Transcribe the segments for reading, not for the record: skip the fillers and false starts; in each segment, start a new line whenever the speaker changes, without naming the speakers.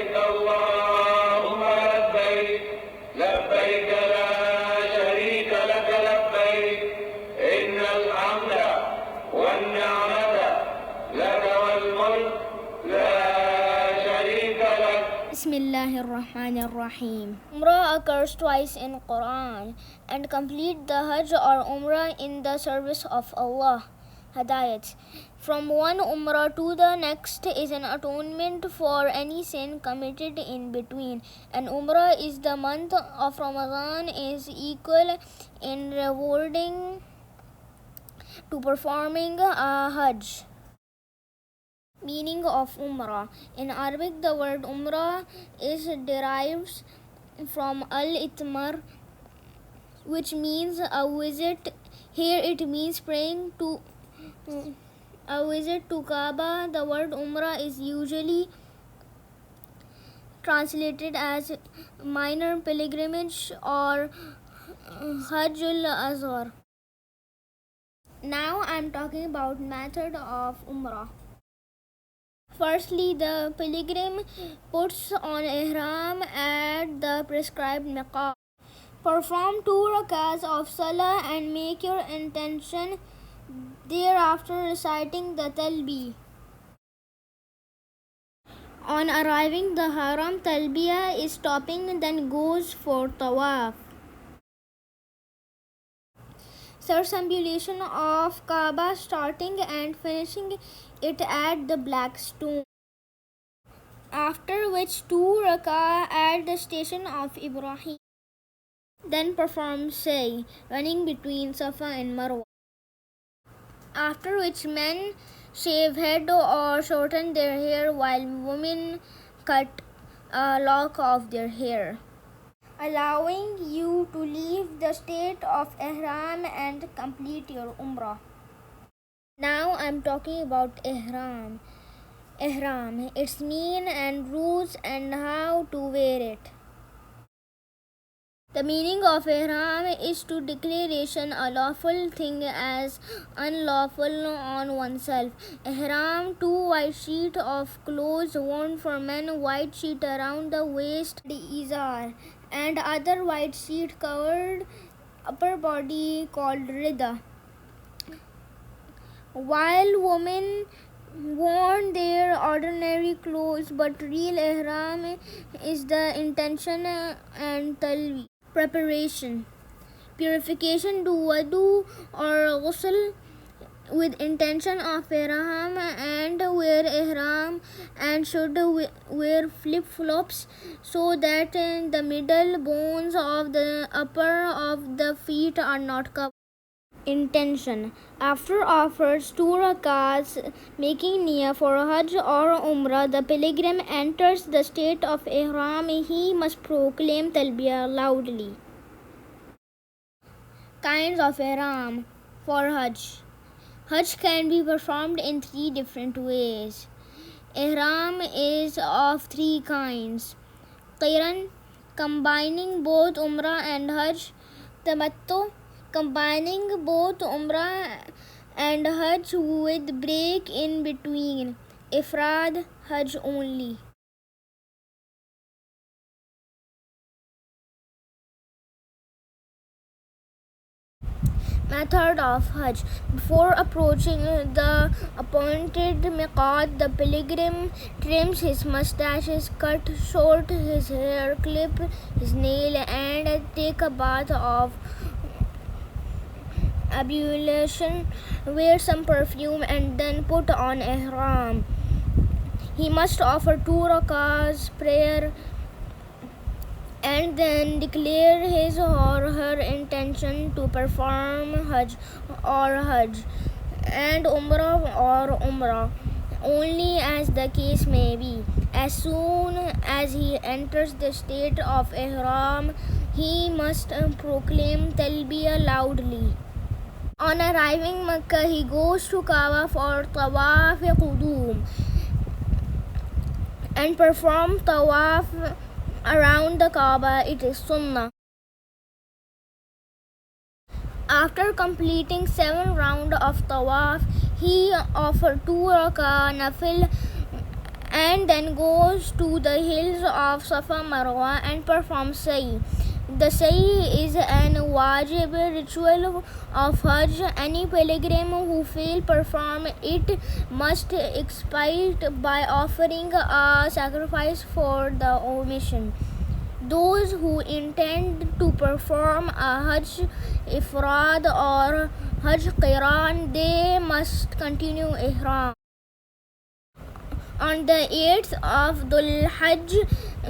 لبيك اللهم لبيك لبيك لا شريك لك لبيك إن الحمد والنعمة لك والملك لا شريك لك.
Bismillahirrahmanirrahim. Umrah occurs twice in Quran, and complete the Hajj or Umrah in the service of Allah. Hidayat. From one Umrah to the next is an atonement for any sin committed in between. And Umrah is the month of Ramadan is equal in rewarding to performing a Hajj. Meaning of Umrah. In Arabic, the word Umrah is derives from al-itmar, which means a visit. Here it means praying to a visit to Kaaba. The word Umrah is usually translated as minor pilgrimage or Hajj al-Azhar. Now I'm talking about method of Umrah. Firstly, the pilgrim puts on ihram at the prescribed miqat. Perform 2 rakats of salah and make your intention thereafter reciting the talbiyah. On arriving the haram, talbiyah is stopping, then goes for tawaf. Circumambulation of Kaaba, starting and finishing it at the black stone. After which 2 rak'ah at the station of Ibrahim. Then perform say, running between Safa and Marwa. After which men shave head or shorten their hair, while women cut a lock of their hair, allowing you to leave the state of ihram and complete your umrah. Now I'm talking about ihram. Ihram, its meaning and rules and how to wear it. The meaning of ihram is to declaration a lawful thing as unlawful on oneself. Ihram, 2 white sheet of clothes worn for men, white sheet around the waist, the izar, and other white sheet covered upper body called rida. While women worn their ordinary clothes, but real ihram is the intention and talbi. Preparation. Purification, do wudu or ghusl with intention of ihram and wear ihram, and should wear flip-flops so that the middle bones of the upper of the feet are not covered. Intention. After offers 2 rakats, making niyyah for Hajj or Umrah, the pilgrim enters the state of ihram. He must proclaim talbiyah loudly. Kinds of ihram for Hajj. Hajj can be performed in 3 different ways. Ihram is of 3 kinds. Qiran, combining both Umrah and Hajj. Tamattu, combining both Umrah and Hajj with break in between. Ifrad, Hajj only. Method of Hajj. Before approaching the appointed miqat, the pilgrim trims his mustaches, cut short his hair, clip his nail, and take a bath of ablution, wear some perfume, and then put on ihram. He must offer 2 rakats prayer and then declare his or her intention to perform Hajj and Umrah only, as the case may be. As soon as he enters the state of ihram, he must proclaim talbiyah loudly. On arriving Makkah, he goes to Kaaba for tawaf qudum and perform tawaf around the Kaaba. It is sunnah. After completing 7 rounds of tawaf, he offered 2 rakah nafil and then goes to the hills of Safa Marwa and performs Sa'i. The Sa'i is an wajib ritual of Hajj. Any pilgrim who fail perform it must expiate by offering a sacrifice for the omission. Those who intend to perform a Hajj Ifrad or Hajj Qiran, they must continue Ihram. On the 8th of Zilhajj,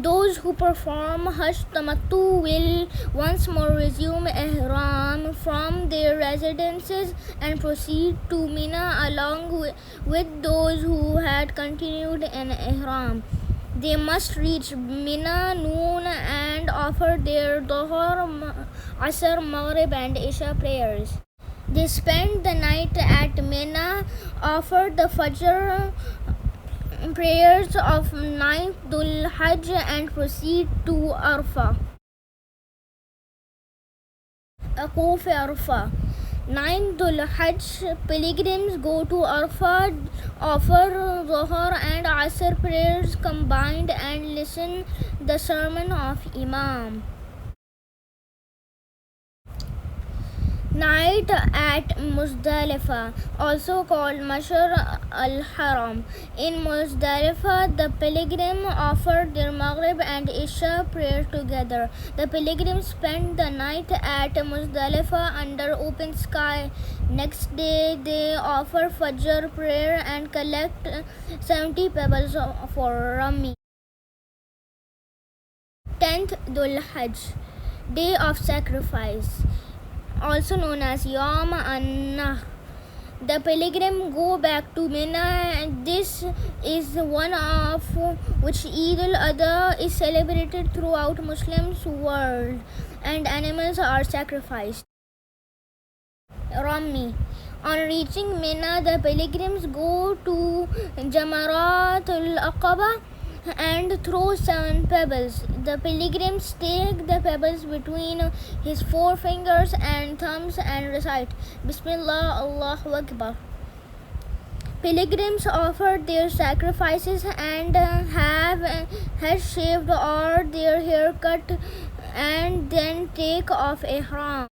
those who perform Hajj Tamattu will once more resume Ihram from their residences and proceed to Mina along with those who had continued in Ihram. They must reach Mina noon and offer their Dhuhr, Asr, Maghrib and Isha prayers. They spend the night at Mina, offer the Fajr prayers of 9th Zilhajj and proceed to Arafah. Akuf Arafah. 9th Zilhajj, pilgrims go to Arafah, offer Dhuhr and Asr prayers combined and listen the sermon of Imam. Night at Muzdalifah, also called Mashar al-Haram. In Muzdalifah, the pilgrim offered their Maghrib and Isha prayer together. The pilgrims spend the night at Muzdalifah under open sky. Next day, they offer Fajr prayer and collect 70 pebbles for Rami. 10th Zilhajj, Day of Sacrifice, also known as Yom an-Nahr. The pilgrim go back to Mina. This is one of which Eid al-Adha is celebrated throughout Muslims world and animals are sacrificed. Rami. On reaching Mina, the pilgrims go to Jamarat al-Aqaba and throw 7 pebbles. The pilgrims take the pebbles between his forefingers and thumbs and recite Bismillah, Allahu Akbar. Pilgrims offer their sacrifices and have head shaved or their hair cut and then take off ihram.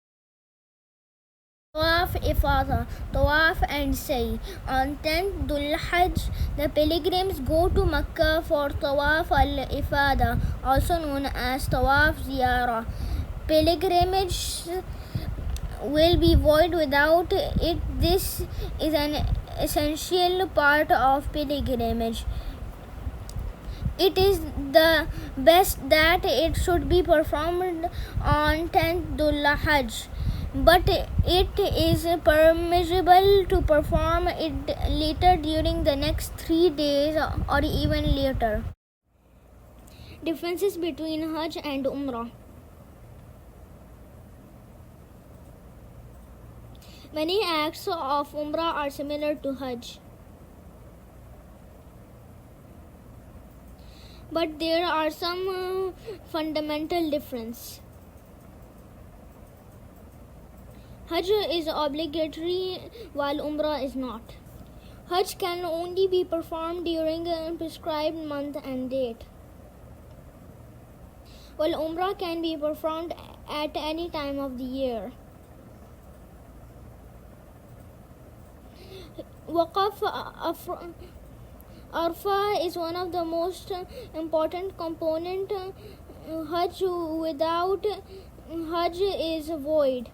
Tawaf Ifada, Tawaf and Sa'i. On 10th Zilhajj, the pilgrims go to Mecca for Tawaf al-Ifada, also known as Tawaf Ziyarah. Pilgrimage will be void without it. This is an essential part of pilgrimage. It is the best that it should be performed on 10th Zilhajj, but it is permissible to perform it later during the next 3 days or even later. Differences between Hajj and Umrah. Many acts of Umrah are similar to Hajj, but there are some fundamental differences. Hajj is obligatory while Umrah is not. Hajj can only be performed during a prescribed month and date, while Umrah can be performed at any time of the year. Waqaf Arafah is one of the most important component. Hajj without Hajj is void.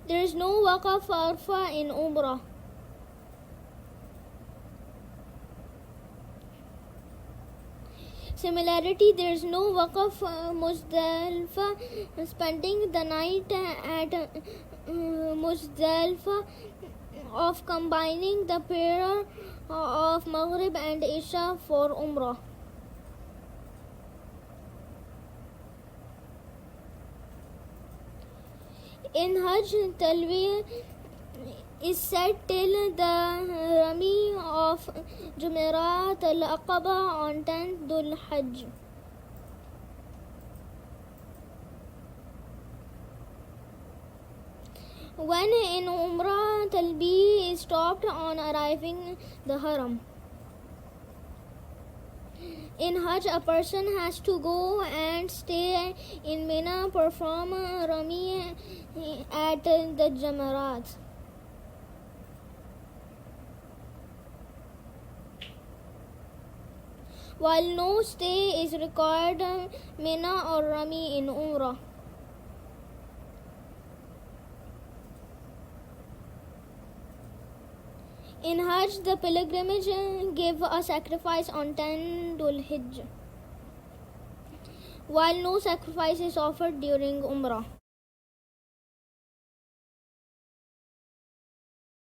There is no Waqaf Arafah in Umrah. Similarity, there is no Waqaf Muzdalifah. Spending the night at Muzdalifah of combining the prayer of Maghrib and Isha for Umrah. In Hajj, Talbiyah is said till the Rami of Jamarat al-Aqaba on 10th Zilhajj. When in Umrah, Talbi is stopped on arriving the Haram. In Hajj, a person has to go and stay in Mina, perform Rami at the Jamarat. While no stay is required, Mina or Rami in Umrah. In Hajj, the pilgrimage give a sacrifice on 10 Zilhajj, while no sacrifice is offered during Umrah.